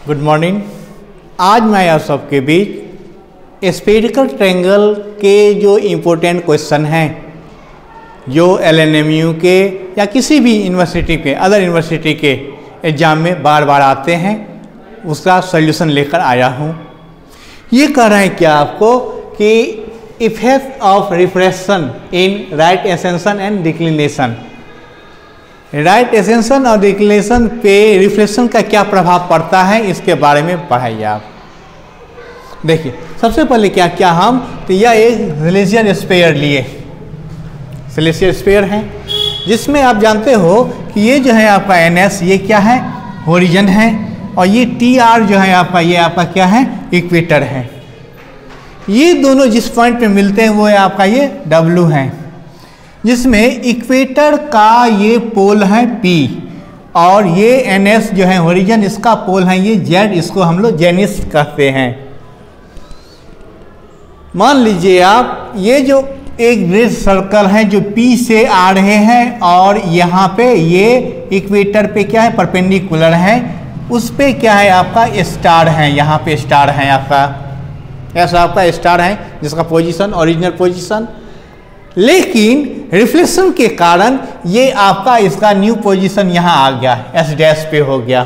Good morning. आज मैं आप सबके बीच स्फेरिकल ट्रायंगल के जो इम्पोर्टेंट क्वेश्चन हैं जो LNMU के या किसी भी यूनिवर्सिटी के अदर यूनिवर्सिटी के एग्ज़ाम में बार बार आते हैं उसका सॉल्यूशन लेकर आया हूँ। ये कह रहे हैं क्या आपको कि effect of reflection in right ascension and declination, right ascension और डिक्लिनेशन पे रिफ्लेक्शन का क्या प्रभाव पड़ता है इसके बारे में पढ़ाइए आप। देखिए सबसे पहले क्या क्या हम तो यह एक सेलेसियल स्फीयर लिए, सेलेसियल स्फीयर है जिसमें आप जानते हो कि ये जो है आपका NS ये क्या है, होरिजन है, और ये TR जो है आपका ये आपका क्या है, इक्वेटर है। ये दोनों जिस पॉइंट पे मिलते हैं वो है आपका ये W है, जिसमें इक्वेटर का ये पोल है P और ये NS जो है होरिजन इसका पोल है ये Z, इसको हम लोग जेनिस कहते हैं। मान लीजिए आप ये जो एक रेड सर्कल है जो P से आ रहे हैं और यहाँ पे ये इक्वेटर पे क्या है परपेंडिकुलर है, उस पे क्या है आपका स्टार है, यहाँ पे स्टार है आपका, ऐसा आपका स्टार है जिसका पोजीशन ओरिजिनल पोजीशन, लेकिन रिफ्लेक्शन के कारण ये आपका इसका न्यू पोजीशन यहाँ आ गया, S' पे हो गया।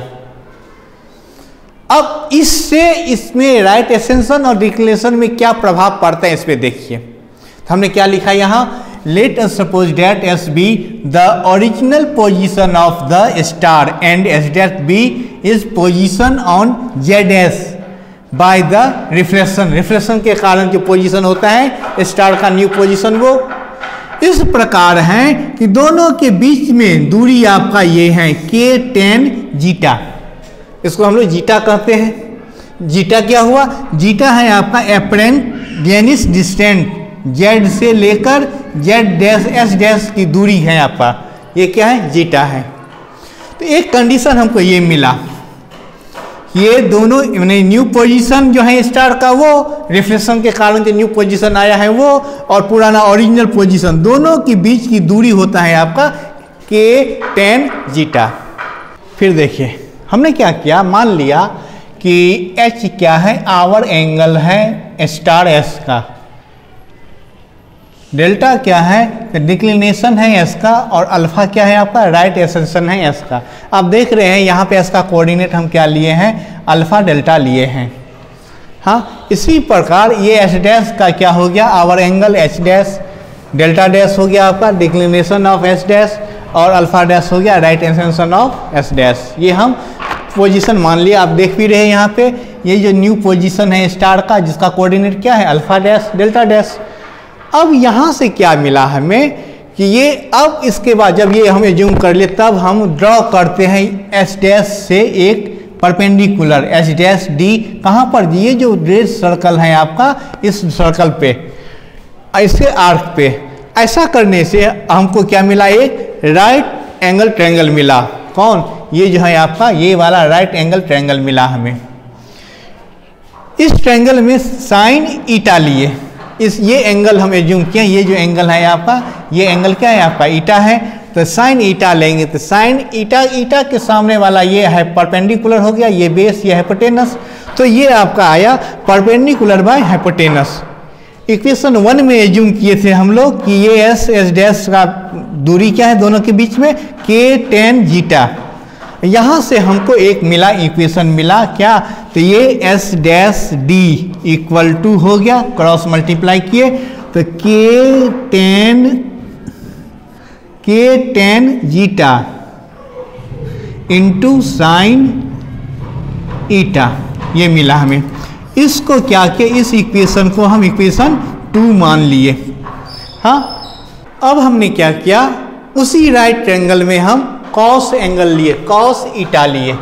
अब इससे इसमें राइट एसेंशन और डिक्लिनेशन में क्या प्रभाव पड़ता है इस पे देखिए। तो हमने क्या लिखा यहाँ, let us suppose that S be the original position of the star and S' be is position on Z' by the reflection, reflection के कारण जो पोजीशन होता है स्टार का न्यू पोजीशन वो इस प्रकार है कि दोनों के बीच में दूरी आपका ये है k tan जीटा, इसको हम लोग जीटा कहते हैं। जीटा क्या हुआ, जीटा है आपका एपरेंट जेनिस डिस्टेंट, Z से लेकर S' की दूरी है आपका, ये क्या है जीटा है। तो एक कंडीशन हमको ये मिला, ये दोनों न्यू पोजीशन जो है स्टार का वो रिफ्लेक्शन के कारण जो न्यू पोजीशन आया है वो और पुराना ओरिजिनल पोजीशन दोनों के बीच की दूरी होता है आपका k tan जीटा। फिर देखिए हमने क्या किया, मान लिया कि H क्या है, आवर एंगल है स्टार S का, डेल्टा क्या है डिक्लिनेशन है S का, और अल्फा क्या है आपका राइट एसेंशन है S का। आप देख रहे हैं यहाँ पे S का कोऑर्डिनेट हम क्या लिए हैं, अल्फा डेल्टा लिए हैं। हाँ, इसी प्रकार ये S' का क्या हो गया, hour angle H', delta dash हो गया आपका डिक्लिनेशन ऑफ S' और अल्फा डैश हो गया राइट एसेंशन ऑफ S'। ये हम पोजीशन मान लिया, आप देख भी रहे हैं यहाँ पे ये जो न्यू पोजीशन है स्टार का जिसका कोऑर्डिनेट क्या है अल्फा डैश डेल्टा डैश। अब यहाँ से क्या मिला हमें कि ये अब इसके बाद जब ये हमें जूम कर ले तब हम ड्रॉ करते हैं S' से एक परपेंडिकुलर S'D, कहाँ पर, ये जो रेड सर्कल है आपका इस सर्कल पे ऐसे आर्क पे, ऐसा करने से हमको क्या मिला, एक राइट एंगल ट्रायंगल मिला। कौन, ये जो है आपका ये वाला राइट एंगल ट्रायंगल मिला हमें। इस ट्रायंगल में साइन ईटा लिए, इस ये एंगल हम एज्यूम किए, ये जो एंगल है आपका ये एंगल क्या है आपका ईटा है, तो साइन ईटा लेंगे तो साइन ईटा, ईटा के सामने वाला ये है परपेंडिकुलर हो गया, ये बेस ये हाइपोटेनस, तो ये आपका आया परपेंडिकुलर बाय हाइपोटेनस। इक्वेशन 1 में एज्यूम किए थे हम लोग कि ये S' का दूरी क्या है दोनों के बीच में, k tan जीटा। यहाँ से हमको एक मिला इक्वेशन मिला क्या, तो ये S'D इक्वल टू हो गया, क्रॉस मल्टीप्लाई किए तो k tan zeta into sine eta, ये मिला हमें। इसको क्या किया, इस इक्वेशन को हम इक्वेशन 2 मान लिए। हाँ, अब हमने क्या किया, उसी राइट ट्रायंगल में हम कॉस एंगल लिए, कॉस ईटा लिए,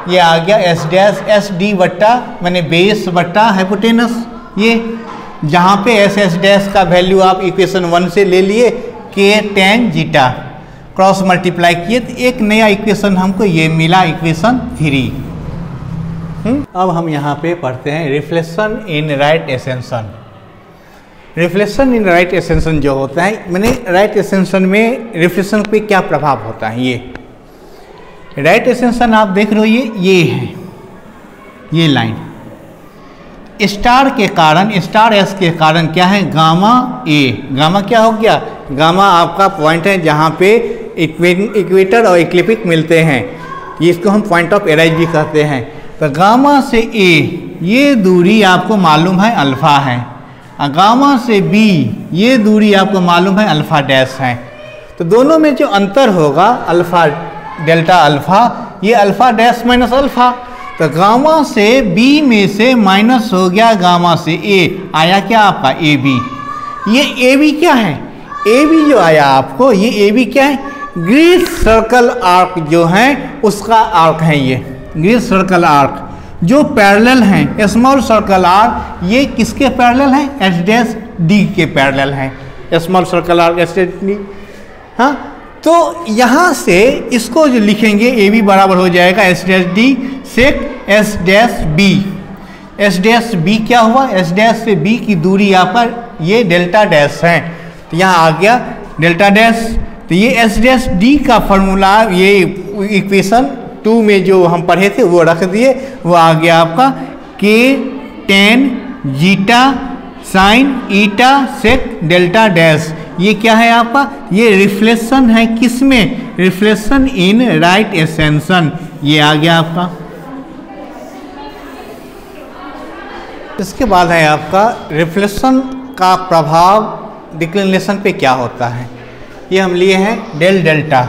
ये आ गया S' बट्टा मैंने बेस बट्टा हाइपोटेनस, ये जहाँ पे S' का वैल्यू आप इक्वेशन 1 से ले लिए k tan zeta, cross multiply किए तो एक नया इक्वेशन हमको ये मिला इक्वेशन 3। अब हम यहाँ पे पढ़ते हैं reflection in right ascension. Reflection in right ascension जो होता है, मैंने राइट एसेंशन में रिफ्लेक्शन पे क्या प्रभाव होता है, ये राइट एसेंशन आप देख रहे हो ये है, ये लाइन स्टार के कारण, स्टार एस के कारण क्या है, गामा ए। गामा क्या हो गया, गामा आपका पॉइंट है जहाँ पे इक्वेटर और इक्लिप्टिक मिलते हैं, ये इसको हम पॉइंट ऑफ एराइज भी कहते हैं। तो गामा से ए ये दूरी आपको मालूम है अल्फ़ा है, और गामा से बी ये दूरी आपको मालूम है अल्फ़ा डैश है। तो दोनों में जो अंतर होगा अल्फ़ा डेल्टा अल्फ़ा, ये अल्फ़ा डैश माइनस अल्फ़ा। तो गामा से बी में से माइनस हो गया गामा से ए, आया क्या आपका ए बी। ये ए बी क्या है, ए बी जो आया आपको, ये ए बी क्या है, ग्रीड सर्कल आर्क जो है उसका आर्क है। ये ग्रीड सर्कल आर्क जो पैरेलल हैं, स्मॉल सर्कल आर्क ये किसके पैरेलल हैं, एस डैश डी के पैरेलल हैं, small circle arc S dash D. हाँ, तो यहाँ से इसको जो लिखेंगे ए बी बराबर हो जाएगा S dash D sec S dash B. S dash B क्या हुआ, एस डैश से बी की दूरी यहाँ पर ये डेल्टा डैश है, तो यहाँ आ गया डेल्टा डैश। तो ये एस डैश डी का फॉर्मूला, ये इक्वेशन 2 में जो हम पढ़े थे वो रख दिए, वो आ गया आपका के टेन जीटा साइन ईटा सेक डेल्टा डैश। ये क्या है आपका, ये रिफ्लेक्शन है किसमें, रिफ्लेक्शन इन राइट एसेंशन, ये आ गया आपका। इसके बाद है आपका रिफ्लेक्शन का प्रभाव डिक्लिनेशन पे क्या होता है। ये हम लिए हैं डेल डेल्टा,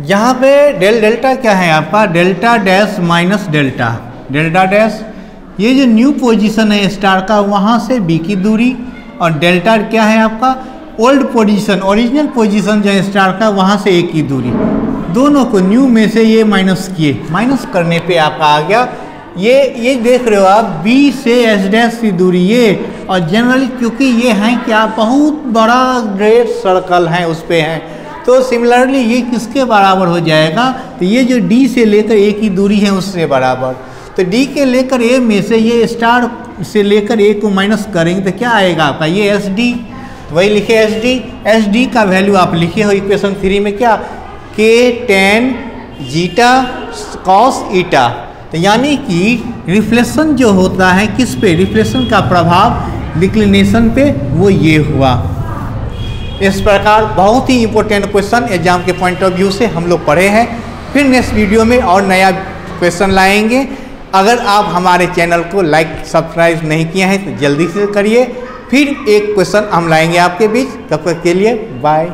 यहाँ पे डेल डेल्टा क्या है आपका, delta dash minus delta, delta dash ये जो न्यू पोजीशन है स्टार का, वहाँ से बी की दूरी, और डेल्टा क्या है आपका ओल्ड पोजीशन, ओरिजिनल पोजीशन जो है स्टार का, वहाँ से ए की दूरी। दोनों को न्यू में से ये माइनस किए, माइनस करने पे आपका आ गया ये देख रहे हो आप बी से एस डैश की दूरी ये, और जनरली क्योंकि ये है क्या बहुत बड़ा ग्रेट सर्कल है उस पर है, तो सिमिलरली ये किसके बराबर हो जाएगा, तो ये जो डी से लेकर ए की दूरी है उससे बराबर। तो डी के लेकर ए में से ये स्टार से लेकर ए को माइनस करेंगे तो क्या आएगा आपका, ये एस डी, वही लिखे एस डी। एस डी का वैल्यू आप लिखे हो इक्वेशन 3 में क्या, के टेन जीटा कॉस ईटा। तो यानी कि रिफ्लेक्शन जो होता है किस पे, रिफ्लेक्शन का प्रभाव डिक्लिनेशन पे, वो ये हुआ। इस प्रकार बहुत ही इंपॉर्टेंट क्वेश्चन एग्जाम के पॉइंट ऑफ व्यू से हम लोग पढ़े हैं। फिर नेक्स्ट वीडियो में और नया क्वेश्चन लाएंगे। अगर आप हमारे चैनल को लाइक सब्सक्राइब नहीं किए हैं तो जल्दी से करिए। फिर एक क्वेश्चन हम लाएंगे आपके बीच, तब तक के लिए बाय।